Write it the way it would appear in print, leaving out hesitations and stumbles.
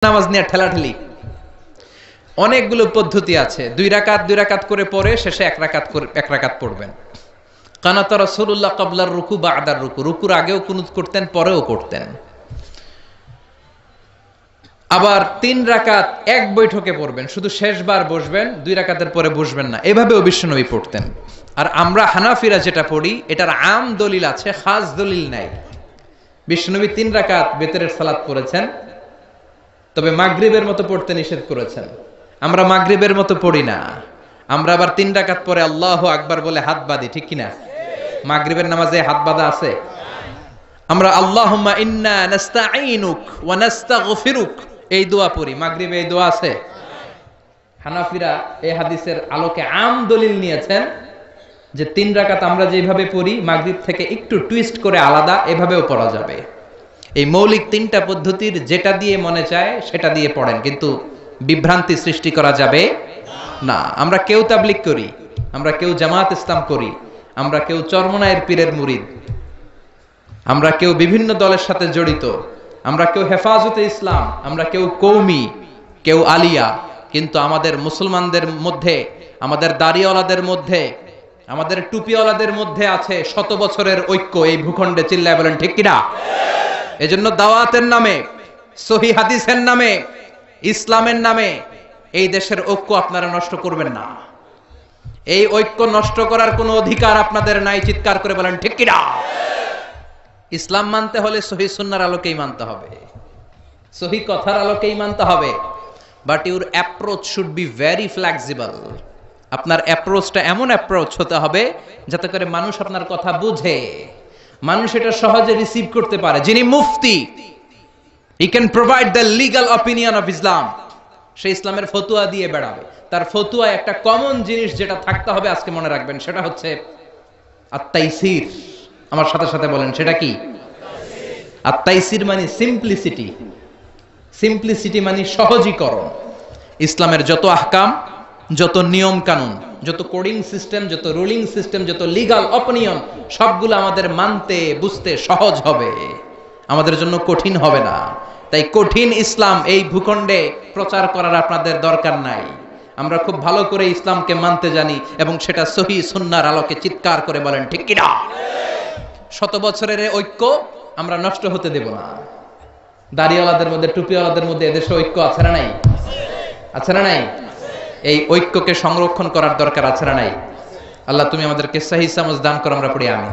নামাজ নিয়ে ঠেলাঠেলি অনেকগুলো পদ্ধতি আছে। দুই রাকাত করে পরে শেষে এক রাকাত পড়বেন। কানাত রাসূলুল্লাহ ক্বাবলার রুকু বা'দার রুকু, রুকুর আগেও কুনুত করতেন, পরেও করতেন। আবার 3 রাকাত এক বৈঠকে পড়বেন, শুধু শেষবার বসবেন, 2 রাকাতের পরে বসবেন না, এভাবেও বিশ্বনবী পড়তেন। আর আমরা হানাফিরা যেটা পড়ি এটার আম দলিল আছে, খাস দলিল নাই। বিশ্বনবী 3 রাকাত বেতরের সালাত পড়েছেন, তবে মাগরিবের মতো পড়তে নিষেধ করেছেন। আমরা মাগরিবের মতো পড়ি না, আমরা আবার 3 রাকাত পরে আল্লাহু আকবার বলে হাত বাঁধি, ঠিক কিনা? মাগরিবের নামাজে হাত বাঁধা আছে? আমরা আল্লাহুম্মা ইন্না নাস্তাঈনুক ওয়া নাস্তাগফিরুক এই দোয়া পড়ি, মাগরিবে এই দোয়া আছে? হানাফিরা এই হাদিসের আলোকে আম দলিল নিয়েছেন যে 3 রাকাত আমরা যেভাবে পড়ি মাগরিব থেকে একটু টুইস্ট করে আলাদা, এভাবেও পড়া যাবে। এই মৌলিক 3টা পদ্ধতির যেটা দিয়ে মনে চায় সেটা দিয়ে পড়েন, কিন্তু বিভ্রান্তি সৃষ্টি করা যাবে না। আমরা কেউ তাবলীগ করি, আমরা কেউ জামাত ইসলাম করি, আমরা কেউ চরমনায়ের পীরের মুরিদ, আমরা কেউ বিভিন্ন দলের সাথে জড়িত, আমরা কেউ হেফাজতে ইসলাম, আমরা কেউ কৌমি, কেউ আলিয়া, কিন্তু আমাদের মুসলমানদের মধ্যে, আমাদের দাড়িওয়ালাদের মধ্যে, আমাদের টুপিওয়ালাদের মধ্যে আছে 100 বছরের ঐক্য। এই ভূখণ্ডে চিল্লায় বলেন ঠিক কিনা? এজন্য দাওয়াতের নামে, সহিহ হাদিসের নামে, ইসলামের নামে এই দেশের ঐক্য আপনারা নষ্ট করবেন না। এই ঐক্য নষ্ট করার কোনো অধিকার আপনাদের নাই, চিৎকার করে বলেন ঠিক কিনা? ইসলাম মানতে হলে সহিহ সুন্নাহর আলোকেই মানতে হবে, সহিহ কথার আলোকেই মানতে হবে। But your approach should be very flexible. আপনার অ্যাপ্রোচটা এমন অ্যাপ্রোচ হতে হবে যাতে করে মানুষ আপনার কথা বুঝে, মানুষ এটা সহজে রিসিভ করতে পারে। যিনি মুফতি, he can provide the legal opinion of Islam, সে ইসলামের ফতুয়া দিয়ে বেড়াবে। তার ফতুয়ায় একটা কমন জিনিস যেটা থাকতে হবে, আজকে মনে রাখবেন, সেটা হচ্ছে আত-তাইসির। আমার সাথে সাথে বলেন, সেটা কি? আত-তাইসির মানে সিম্পলিসিটি। সিম্পলিসিটি মানে সহজীকরণ। ইসলামের যত আহকাম, যত নিয়ম কানুন, যত কোডিং সিস্টেম, যত রুলিং সিস্টেম, যত লিগাল অপিনিয়ন, সবগুলো আমাদের মানতে বুঝতে সহজ হবে, আমাদের জন্য কঠিন হবে না। তাই কঠিন ইসলাম এই ভূখণ্ডে প্রচার করার আপনাদের দরকার নাই। আমরা খুব ভালো করে ইসলামকে মানতে জানি, এবং সেটা সহিহ সুন্নাহর আলোকে চিৎকার করে বলেন ঠিক কিনা? 100 বছরের ঐক্য আমরা নষ্ট হতে দেব না। দাড়িওয়ালাদের মধ্যে, টুপিওয়ালাদের মধ্যে এদেশে ঐক্য আছে না নাই? আছে না নাই? এই ঐক্যকে সংরক্ষণ করার দরকার আছে না নাই? আল্লাহ তুমি আমাদেরকে সহিহ সমঝ দান করো, আমরা পড়ি আমিন।